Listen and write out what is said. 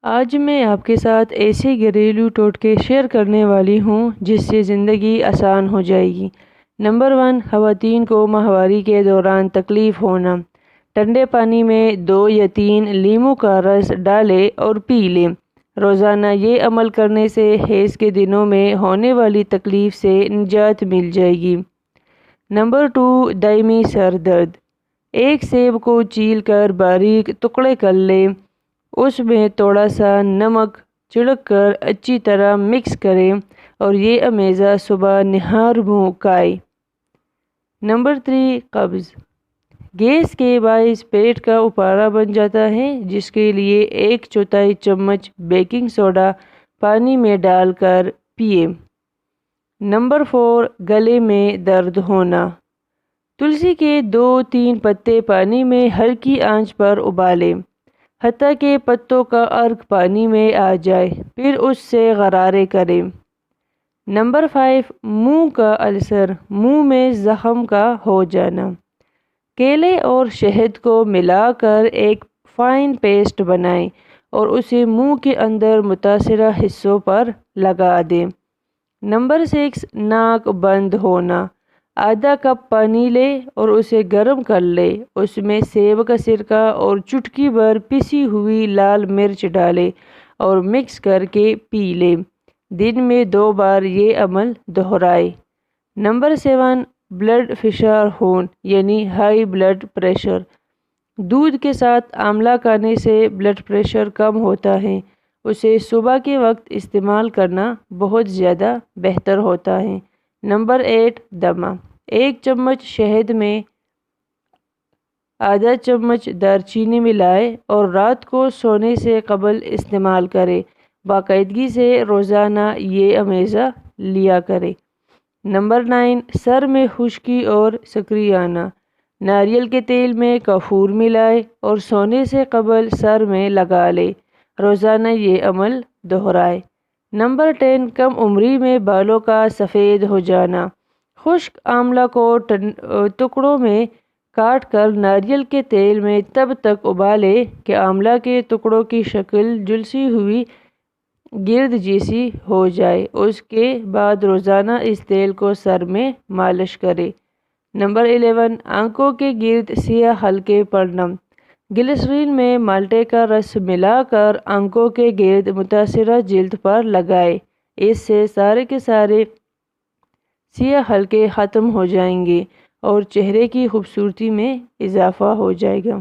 آج میں آپ کے ساتھ ایسے گھریلو ٹوٹکے شیئر کرنے والی ہوں جس سے زندگی آسان ہو جائے گی۔ نمبر 1، خواتین کو ماہواری کے دوران تکلیف ہونا۔ ٹھنڈے پانی میں 2 یا 3 لیموں کا رس ڈالیں اور پی لیں۔ روزانہ یہ عمل کرنے سے حیض کے دنوں میں ہونے والی تکلیف سے نجات مل جائے گی۔ نمبر 2، دائمی سر درد۔ ایک سیب کو چیل کر باریک ٹکڑے کر لیں، اس میں تھوڑا سا نمک چھڑک کر اچھی طرح مکس کریں اور یہ امیزہ صبح نہار منہ کھائیں۔ نمبر 3، قبض۔ گیس کے باعث پیٹ کا اپارہ بن جاتا ہے، جس کے لیے 1/4 چمچ بیکنگ سوڈا پانی میں ڈال کر پئیں۔ نمبر 4، گلے میں درد ہونا۔ تلسی کے 2-3 پتے پانی میں ہلکی آنچ پر ابالیں، حتیٰ کہ پتوں کا عرق پانی میں آ جائے، پھر اس سے غرارے کریں۔ نمبر 5، منہ کا السر، منہ میں زخم کا ہو جانا۔ کیلے اور شہد کو ملا کر ایک فائن پیسٹ بنائیں اور اسے منہ کے اندر متاثرہ حصوں پر لگا دیں۔ نمبر 6، ناک بند ہونا۔ آدھا کپ پانی لیں اور اسے گرم کر لیں، اس میں سیب کا سرکہ اور چٹکی بھر پسی ہوئی لال مرچ ڈالیں اور مکس کر کے پی لیں۔ دن میں 2 بار یہ عمل دہرائیں۔ نمبر 7، بلڈ فشار ہون یعنی ہائی بلڈ پریشر۔ دودھ کے ساتھ آملہ کھانے سے بلڈ پریشر کم ہوتا ہے، اسے صبح کے وقت استعمال کرنا بہت زیادہ بہتر ہوتا ہے۔ نمبر 8، دمہ۔ 1 چمچ شہد میں آدھا چمچ دار چینی ملائیں اور رات کو سونے سے قبل استعمال کریں۔ باقاعدگی سے روزانہ یہ امیزہ لیا کریں۔ نمبر 9، سر میں خشکی اور سکری آنا۔ ناریل کے تیل میں کافور ملائیں اور سونے سے قبل سر میں لگا لیں، روزانہ یہ عمل دہرائیں۔ نمبر 10، کم عمری میں بالوں کا سفید ہو جانا۔ خشک آملہ کو ٹکڑوں میں کاٹ کر ناریل کے تیل میں تب تک ابالیں کہ آملہ کے ٹکڑوں کی شکل جھلسی ہوئی گرد جیسی ہو جائے، اس کے بعد روزانہ اس تیل کو سر میں مالش کریں۔ نمبر 11، آنکھوں کے گرد سیاہ حلقے پڑنا۔ گلسرین میں مالٹے کا رس ملا کر آنکھوں کے گرد متاثرہ جلد پر لگائیں، اس سے سارے کے سارے سیاہ حلقے ختم ہو جائیں گے اور چہرے کی خوبصورتی میں اضافہ ہو جائے گا۔